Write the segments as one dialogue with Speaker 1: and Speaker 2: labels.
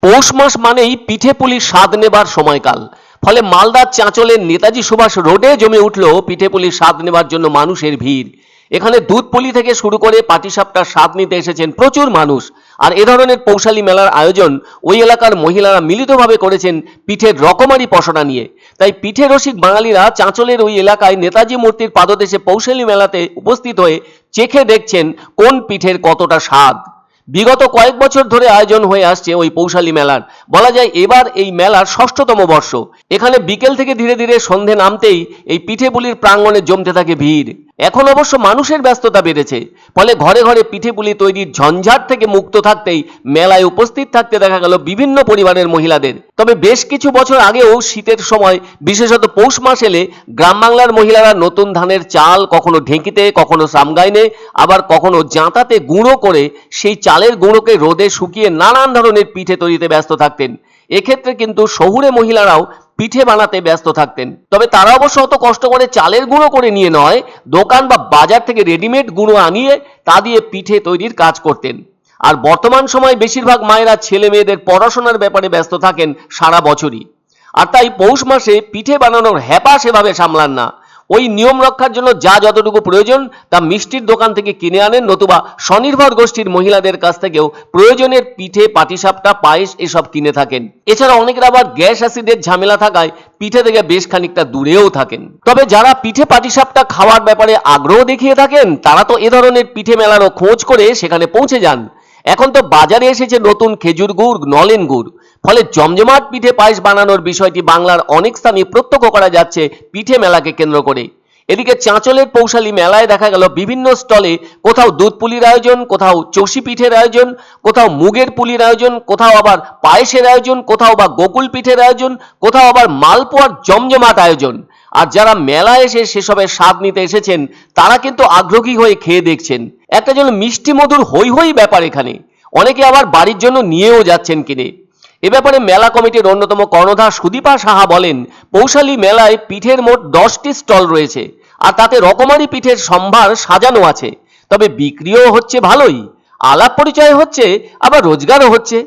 Speaker 1: পৌষ মাস মানেই পিঠেপুলির স্বাদ নেবার সময়কাল। ফলে মালদার চাঁচলের নেতাজি সুভাষ রোডে জমে উঠল পিঠেপুলির স্বাদ নেবার জন্য মানুষের ভিড়। এখানে দুধপুলি থেকে শুরু করে পাটিসাপটার স্বাদ নিতে এসেছেন প্রচুর মানুষ। আর এ ধরনের পৌষালী মেলার আয়োজন ওই এলাকার মহিলারা মিলিতভাবে করেছেন পিঠের রকমারি পসরা নিয়ে। তাই পিঠে রসিক বাঙালিরা চাঁচলের ওই এলাকায় নেতাজি মূর্তির পাদদেশে পৌষালী মেলাতে উপস্থিত হয়ে চেখে দেখছেন কোন পিঠের কতটা স্বাদ। বিগত কয়েক বছর ধরে আয়োজন হয়ে আসছে ওই পৌষালী মেলার। বলা যায় এবার এই মেলার ৬ষ্ঠতম বর্ষ। এখানে বিকেল থেকে ধীরে ধীরে সন্ধে নামতেই এই পিঠেপুলির প্রাঙ্গণে জমতে থাকে ভিড়। এখন অবশ্য মানুষের ব্যস্ততা বেড়েছে, ফলে ঘরে ঘরে পিঠেপুলি তৈরির ঝঞ্ঝাট থেকে মুক্ত থাকতেই মেলায় উপস্থিত থাকতে দেখা গেল বিভিন্ন পরিবারের মহিলাদের। তবে বেশ কিছু বছর আগেও শীতের সময়, বিশেষত পৌষ মাস এলে গ্রাম বাংলার মহিলারা নতুন ধানের চাল কখনো ঢেঁকিতে, কখনো সামগাইনে, আবার কখনো জাঁতাতে গুঁড়ো করে সেই চালের গুঁড়োকে রোদে শুকিয়ে নানান ধরনের পিঠে তৈরিতে ব্যস্ত থাকতেন। এক্ষেত্রে কিন্তু শহুরে মহিলারাও পিঠে বানাতে ব্যস্ত থাকতেন। তবে তারা অবশ্য অত কষ্ট করে চালের গুঁড়ো করে নিয়ে নয়, দোকান বা বাজার থেকে রেডিমেড গুঁড়ো আনিয়ে তা দিয়ে পিঠে তৈরির কাজ করতেন। আর বর্তমান সময়ে বেশিরভাগ মায়েরা ছেলে মেয়েদের পড়াশোনার ব্যাপারে ব্যস্ত থাকেন সারা বছরই। আর তাই পৌষ মাসে পিঠে বানানোর হ্যাপা সেভাবে সামলান না। ওই নিয়ম রক্ষার জন্য যা যতটুকু প্রয়োজন তা মিষ্টির দোকান থেকে কিনে আনেন, নতুবা স্বনির্ভর গোষ্ঠীর মহিলাদের কাছ থেকেও প্রয়োজনের পিঠে, পাটিসাপটা, পায়েস এসব কিনে থাকেন। এছাড়া অনেকের আবার গ্যাস অ্যাসিডের ঝামেলা থাকায় পিঠে থেকে বেশ খানিকটা দূরেও থাকেন। তবে যারা পিঠে পাটিসাপটা খাওয়ার ব্যাপারে আগ্রহ দেখিয়ে থাকেন তারা তো এ ধরনের পিঠে মেলারও খোঁজ করে সেখানে পৌঁছে যান। এখন তো বাজারে এসেছে নতুন খেজুর গুড়, নলেন গুড়। ফলে জমজমাট পিঠে পায়েস বানানোর বিষয়টি বাংলার অনেক স্থানে প্রত্যক্ষ করা যাচ্ছে পিঠে মেলাকে কেন্দ্র করে। এদিকে চাঁচলের পৌষালী মেলায় দেখা গেল বিভিন্ন স্টলে কোথাও দুধ পুলির আয়োজন, কোথাও চষি পিঠের আয়োজন, কোথাও মুগের পুলির আয়োজন, কোথাও আবার পায়েসের আয়োজন, কোথাও বা গোকুল পিঠের আয়োজন, কোথাও আবার মালপোয়ার জমজমাট আয়োজন। আর যারা মেলায় এসে সেসবের স্বাদ নিতে এসেছেন তারা কিন্তু আগ্রহী হয়ে খেয়ে দেখছেন। একটা যেন মিষ্টি মধুর হই হই ব্যাপার এখানে। অনেকে আবার বাড়ির জন্য নিয়েও যাচ্ছেন কিনে। এ ব্যাপারে মেলা কমিটির অন্যতম কর্ণধার সুদীপা সাহা বলেন, পৌষালী মেলায় পিঠের মোট 10টি স্টল রয়েছে, আর তাতে রকমারি পিঠের সম্ভার সাজানো আছে। তবে বিক্রিও হচ্ছে ভালোই, আলাপ পরিচয় হচ্ছে, আবার রোজগারও হচ্ছে।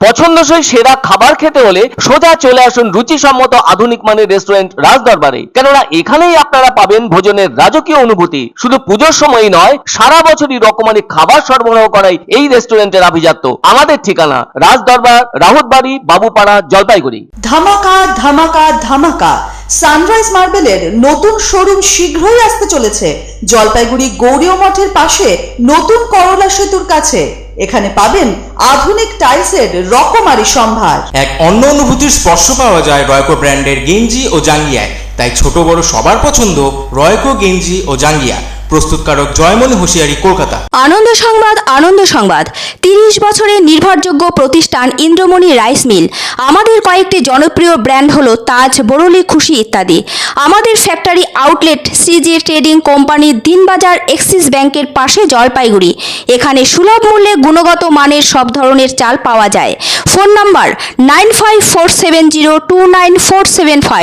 Speaker 1: পছন্দসই সেরা খাবার খেতে হলে সোজা চলে আসুন রুচিসম্মত আধুনিক মানের রেস্টুরেন্ট রাজদরবারে। কেননা এখানেই আপনারা পাবেন ভোজনের রাজকীয় অনুভূতি। শুধু পুজোর সময়ই নয়, সারা বছরই রকমারি খাবার সরবরাহ করাই এই রেস্টুরেন্টের আভিজাত্য। আমাদের ঠিকানা রাজদরবার, রাহুতবাড়ি, বাবুপাড়া, জলপাইগুড়ি।
Speaker 2: ধামাকা ধামাকা ধামাকা, সানরাইজ মার্বেলের নতুন শোরুম শীঘ্রই আসতে চলেছে জলপাইগুড়ি গৌরীয় মঠের পাশে নতুন করলা সেতুর কাছে। এখানে পাবেন আধুনিক টাইলসের রকমারি সম্ভার।
Speaker 3: এক অন্য অনুভূতির স্পর্শ পাওয়া যায় রয়কো ব্র্যান্ডের গেঞ্জি ও জাঙ্গিয়ায়। তাই ছোট বড় সবার পছন্দ রয়কো গেঞ্জি ও জাঙ্গিয়া। প্রস্তুতকারক জয়মনি হোশিয়ারি, কলকাতা।
Speaker 4: আনন্দ সংবাদ, আনন্দ সংবাদ। 30 বছরের নির্ভরযোগ্য প্রতিষ্ঠান ইন্দ্রমণি রাইস মিল। আমাদের কয়েকটি জনপ্রিয় ব্র্যান্ড হলো তাজ, বরলি, খুশি ইত্যাদি। আমাদের ফ্যাক্টরি আউটলেট সিজি ট্রেডিং কোম্পানির দিনবাজার এক্সিস ব্যাংকের পাশে জলপাইগুড়ি। এখানে সুলভ মূল্যে গুণগত মানের সব ধরনের চাল পাওয়া যায়। Phone number 9547029475।